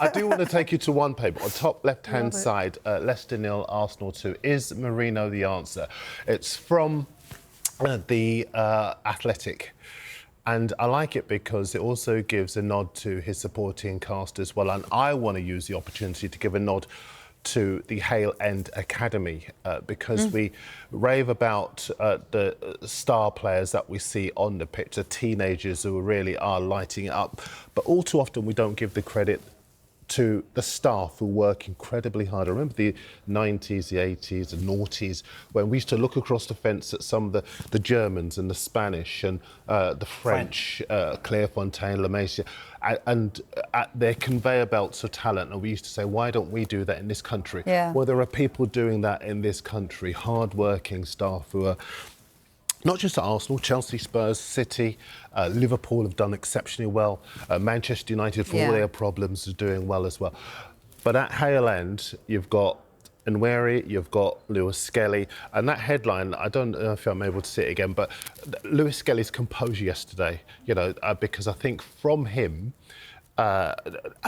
I do want to take you to one paper. On top left-hand side, Leicester 0, Arsenal 2. Is Merino the answer? It's from the Athletic. And I like it because it also gives a nod to his supporting cast as well. And I want to use the opportunity to give a nod to the Hale End Academy because we rave about the star players that we see on the pitch, the teenagers who really are lighting it up. But all too often we don't give the credit to the staff who work incredibly hard. I remember the 90s, the 80s, the noughties, when we used to look across the fence at some of the Germans and the Spanish and the French, Clairefontaine, La Masia, and at their conveyor belts of talent. And we used to say, why don't we do that in this country? Yeah. Well, there are people doing that in this country, hard-working staff who are not just at Arsenal, Chelsea, Spurs, City, Liverpool have done exceptionally well. Manchester United, for all their problems, are doing well as well. But at Hale End, you've got Nweri, you've got Lewis Skelly, and that headline, I don't know if I'm able to see it again, but Lewis Skelly's composure yesterday, you know, because I think from him, a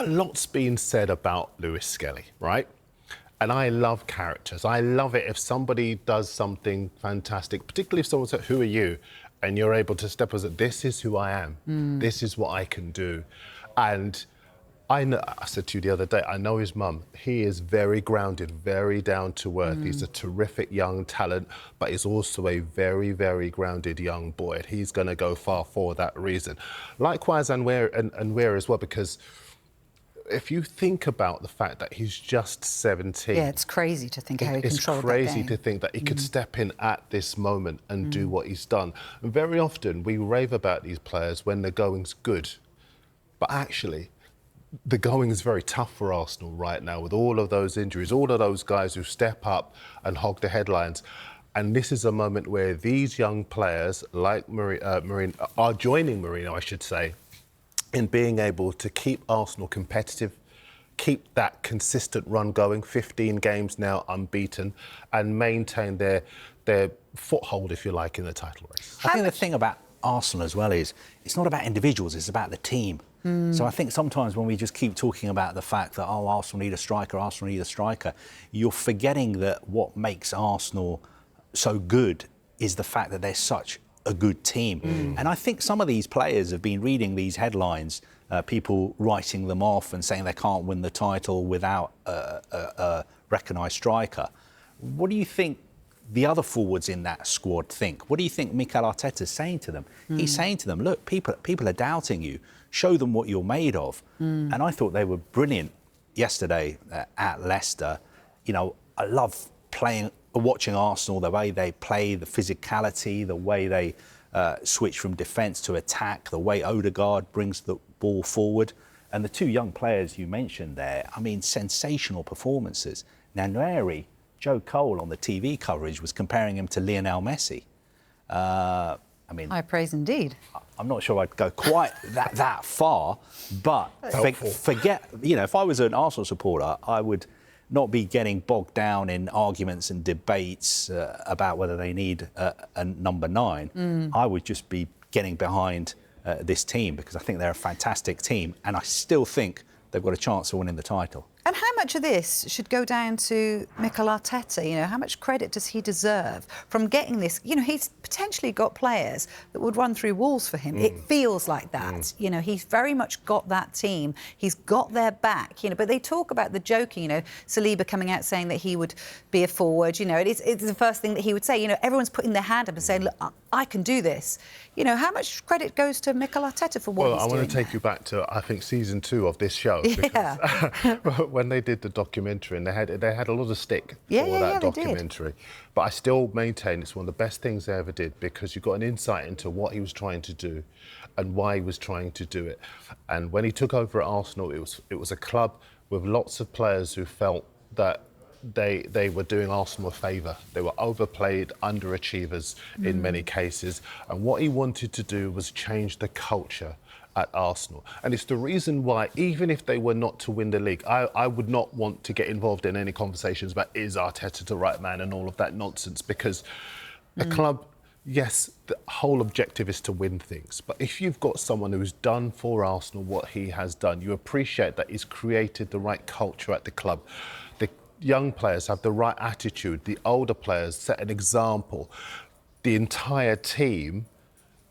lot's been said about Lewis Skelly, right? And I love characters. I love it if somebody does something fantastic, particularly if someone says, who are you? And you're able to step as, this is who I am. This is what I can do. And I know, I said to you the other day, I know his mum. He is very grounded, very down to earth. He's a terrific young talent, but he's also a very, very grounded young boy. And he's going to go far for that reason. Likewise, Nweri as well, because if you think about the fact that he's just 17... Yeah, it's crazy to think how he controlled that game. It's crazy to think that he could step in at this moment and do what he's done. And very often we rave about these players when the going's good. But actually, the going is very tough for Arsenal right now with all of those injuries, all of those guys who step up and hog the headlines. And this is a moment where these young players, like Merino, are joining Merino, I should say, in being able to keep Arsenal competitive, keep that consistent run going, 15 games now unbeaten, and maintain their foothold, if you like, in the title race. I think the thing about Arsenal as well is it's not about individuals, it's about the team. So I think sometimes when we just keep talking about the fact that, oh, Arsenal need a striker, you're forgetting that what makes Arsenal so good is the fact that they're such a good team. And I think some of these players have been reading these headlines, people writing them off and saying they can't win the title without a recognised striker. What do you think the other forwards in that squad think? What do you think Mikel Arteta is saying to them? He's saying to them, look, people are doubting you. Show them what you're made of. And I thought they were brilliant yesterday at Leicester. You know, I love watching Arsenal, the way they play, the physicality, the way they switch from defence to attack, the way Odegaard brings the ball forward. And the two young players you mentioned there, I mean, sensational performances. Now, Nweri, Joe Cole on the TV coverage was comparing him to Lionel Messi. I mean, high praise indeed. I'm not sure I'd go quite that far, but forget, you know, if I was an Arsenal supporter, I would not be getting bogged down in arguments and debates about whether they need a number 9. I would just be getting behind this team because I think they're a fantastic team and I still think they've got a chance of winning the title. And how much of this should go down to Mikel Arteta? You know, how much credit does he deserve from getting this? You know, he's potentially got players that would run through walls for him. It feels like that. You know, he's very much got that team. He's got their back, you know, but they talk about the joking, you know, Saliba coming out saying that he would be a forward, you know, it's the first thing that he would say. You know, everyone's putting their hand up and saying, look, I can do this. You know, how much credit goes to Mikel Arteta for what he's doing? Well, I want to take you back to, I think, season 2 of this show. Because when they did the documentary, and they had a lot of stick for that documentary. But I still maintain it's one of the best things they ever did because you got an insight into what he was trying to do and why he was trying to do it. And when he took over at Arsenal, it was a club with lots of players who felt that they were doing Arsenal a favour. They were overplayed, underachievers in many cases. And what he wanted to do was change the culture at Arsenal. And it's the reason why, even if they were not to win the league, I would not want to get involved in any conversations about is Arteta the right man and all of that nonsense, because a club, yes, the whole objective is to win things. But if you've got someone who's done for Arsenal what he has done, you appreciate that he's created the right culture at the club. The young players have the right attitude. The older players set an example. The entire team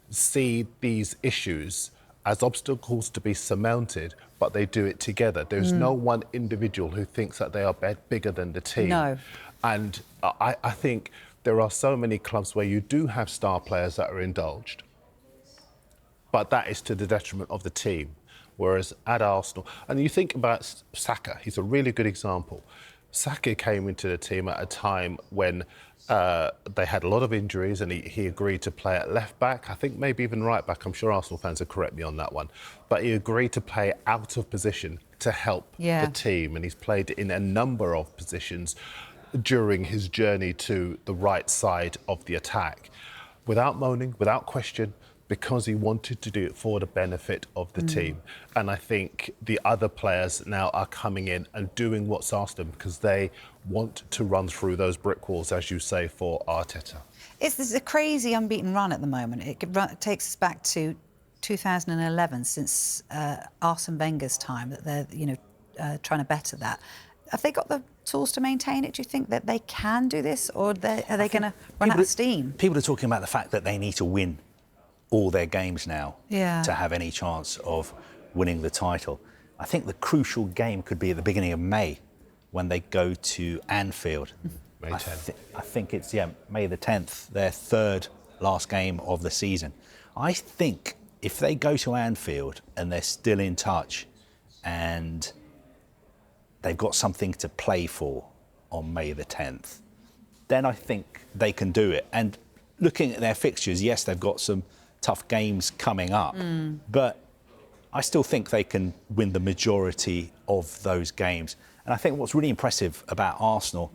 see these issues as obstacles to be surmounted, but they do it together. There's no one individual who thinks that they are bigger than the team. No. And I think there are so many clubs where you do have star players that are indulged, but that is to the detriment of the team. Whereas at Arsenal, and you think about Saka, he's a really good example. Saka came into the team at a time when they had a lot of injuries, and he agreed to play at left back, I think maybe even right back. I'm sure Arsenal fans will correct me on that one. But he agreed to play out of position to help the team, and he's played in a number of positions during his journey to the right side of the attack, without moaning, without question, because he wanted to do it for the benefit of the team. And I think the other players now are coming in and doing what's asked them because they want to run through those brick walls, as you say, for Arteta. There's a crazy unbeaten run at the moment. It takes us back to 2011, since Arsene Wenger's time, that they're trying to better that. Have they got the tools to maintain it? Do you think that they can do this, or are they going to run out of steam? People are talking about the fact that they need to win all their games now to have any chance of winning the title. I think the crucial game could be at the beginning of May, when they go to Anfield. May 10th. I think it's May the 10th, their third last game of the season. I think if they go to Anfield and they're still in touch and they've got something to play for on May the 10th, then I think they can do it. And looking at their fixtures, yes, they've got some tough games coming up, but I still think they can win the majority of those games. And I think what's really impressive about Arsenal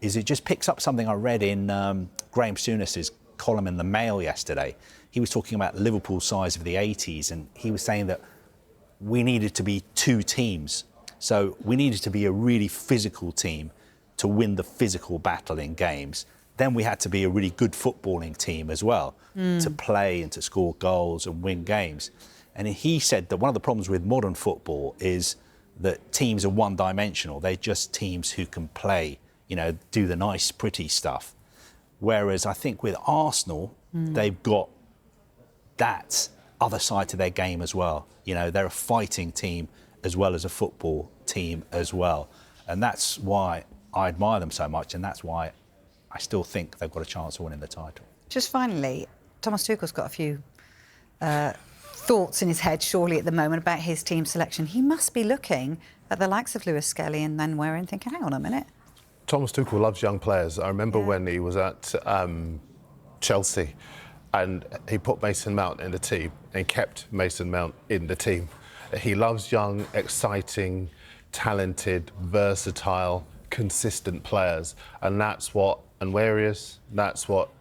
is it just picks up something I read in Graham Souness's column in the Mail yesterday. He was talking about Liverpool's size of the 80s, and he was saying that we needed to be two teams. So we needed to be a really physical team to win the physical battle in games. Then we had to be a really good footballing team as well, to play and to score goals and win games. And he said that one of the problems with modern football is that teams are one-dimensional. They're just teams who can play, do the nice, pretty stuff. Whereas I think with Arsenal, they've got that other side to their game as well. They're a fighting team as well as a football team as well. And that's why I admire them so much, and that's why I still think they've got a chance of winning the title. Just finally, Thomas Tuchel's got a few thoughts in his head, surely, at the moment about his team selection. He must be looking at the likes of Lewis Skelly and then and thinking, hang on a minute. Thomas Tuchel loves young players. I remember when he was at Chelsea and he put Mason Mount in the team and kept Mason Mount in the team. He loves young, exciting, talented, versatile, consistent players, and that's what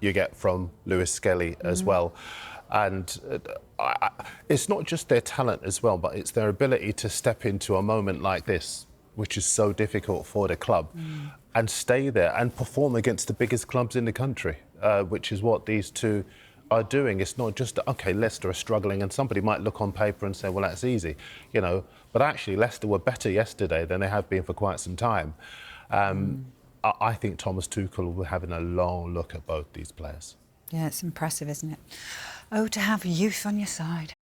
you get from Lewis Skelly as well. And it's not just their talent as well, but it's their ability to step into a moment like this, which is so difficult for the club, and stay there and perform against the biggest clubs in the country, which is what these two are doing. It's not just, OK, Leicester are struggling, and somebody might look on paper and say, well, that's easy, but actually Leicester were better yesterday than they have been for quite some time. I think Thomas Tuchel will be having a long look at both these players. Yeah, it's impressive, isn't it? Oh, to have youth on your side.